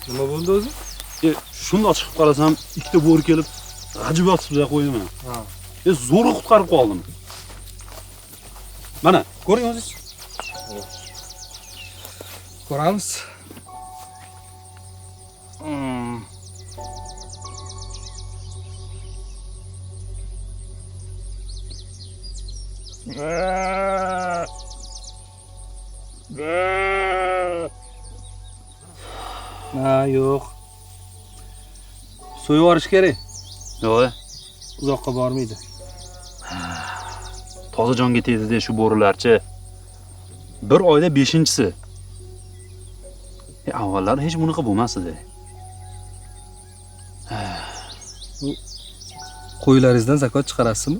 Nima bo'ldi o'zi? Shundoq chiqib qarasam, ikkita bo'ri kelib, g'ajib yotibdi qo'ydim. Ha. Zo'rg'a qutqarib qoldim. Mana, ko'ring o'zingiz. Ko'ramiz. Ha, yo'q. So'yib yuborish kerak. Yo'q. Uzoqqa bormaydi. Toza jonga tegdi-de shu bo'rilarchi. Bir oyda 5-inchisi. Avvallari hech bunaqa bo'lmas edi. Qo'ylaringizdan zakot chiqarasizmi?